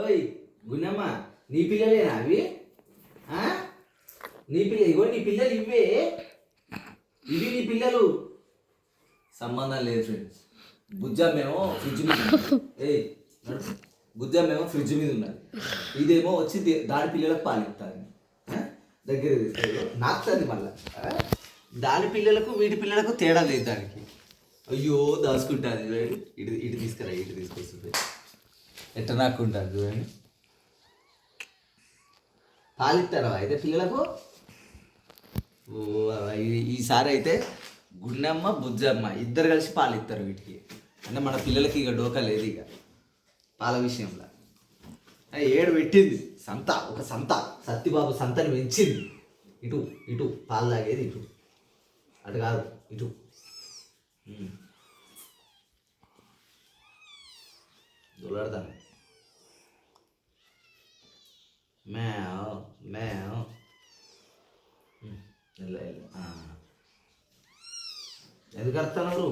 ఓయ్ గున్నమ్మ, నీ పిల్లలేనా అవి? నీ పిల్ల ఇగో, నీ పిల్లలు ఇవే, ఇవి నీ పిల్లలు. సంబంధం లేదు ఫ్రెండ్స్. బుజ్జమ్మేమో ఫ్రిడ్జ్ మీద ఏయ్ బుజ్జమ్మేమో ఫ్రిడ్జ్ మీద ఉన్నది, ఇదేమో వచ్చి దాని పిల్లలకు పాలిస్తాను. దగ్గర నాకుతుంది మళ్ళా. దాని పిల్లలకు వీటి పిల్లలకు తేడా లేదు దానికి. అయ్యో దాచుకుంటుంది చూడండి. ఇటు ఇటు తీసుకురా, ఇటు తీసుకొస్తుంది. ఎట్ట నాకుంటుంది చూడండి. పాలిస్తారా అయితే పిల్లలకు? ఓ ఈసారి అయితే గున్నమ్మ బుజ్జమ్మ ఇద్దరు కలిసి పాలిస్తారు వీటికి. అంటే మన పిల్లలకి ఇక డోకా లేదు ఇక పాల విషయంలో. ఏడు పెట్టింది సంత, ఒక సంత. సత్తిబాబు సంతని పెంచింది. ఇటు ఇటు పాలు తాగేది ఇటు, అటు కాదు ఇటు. దొలాడతాను. మేవ్ మేవ్. ఎందుకు అడుగుతున్నారు?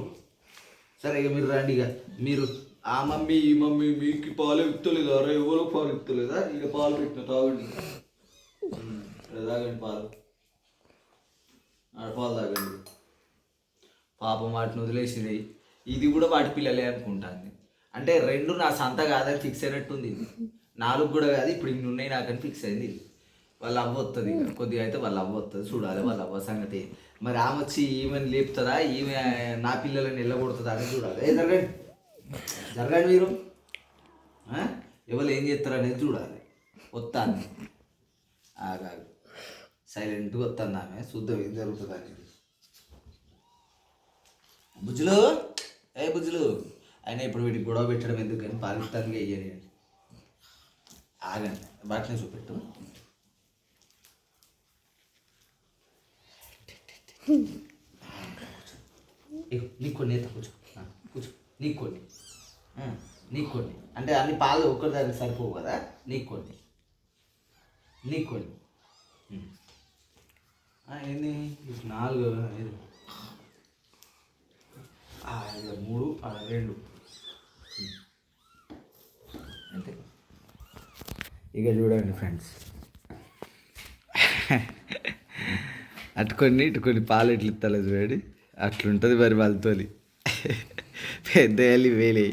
సరే ఇక మీరు రండి. ఇక మీరు ఆ మమ్మీ ఈ మమ్మీ మీకు పాలు ఇస్తలేదా? అరే ఎవరో పాలు ఇస్తలేదా? ఇక పాలు పెట్టిన తాగండి, తాగండి పాలు, పాలు తాగండి. పాపం వాటిని వదిలేసినాయి. ఇది కూడా వాటి పిల్లలే అనుకుంటాను. అంటే రెండు నా సంత కాదని ఫిక్స్ అయినట్టుంది. 4 కూడా కాదు, ఇప్పుడు ఇన్ని ఉన్నాయి నాకని ఫిక్స్ అయింది. వాళ్ళ అవ్వ వస్తుంది, కొద్దిగా అయితే వాళ్ళ అవ్వ వస్తుంది. చూడాలి వాళ్ళ అవ్వ సంగతి. మరి ఆమె వచ్చి ఈమెను లేపుతుందా, ఈమె నా పిల్లలని వెళ్ళగొడుతుందా అని చూడాలి. జరగండి జరగండి మీరు. ఎవరు ఏం చేస్తారు అనేది చూడాలి. వస్తాను ఆగాగు, సైలెంట్గా వస్తాను ఆమె. చూద్దాం ఏం జరుగుతుంది అనేది. బుజ్జులు, ఏ బుజ్జులు, అయినా ఇప్పుడు వీటికి గొడవ పెట్టడం ఎందుకు కానీ పాలిస్తానికి వెయ్యని. ఆగండి, వాటిని చూపెట్టు. నీకు కొన్ని అయితే కూర్చో, కూర్చో. నీకు కొన్ని, నీకు కొన్ని. అంటే అన్ని పాలు ఒక్కరిదానికి సరిపోవు కదా. నీకు కొన్ని, నీకు కొన్ని. ఏంది 4 5 3 2 అంతే. ఇక చూడండి ఫ్రెండ్స్, అటుకొని ఇటుకొని పాలు ఎట్లు ఇస్తలేదు చూడండి. అట్లుంటుంది మరి వాళ్ళతోని. పెద్ద వేలి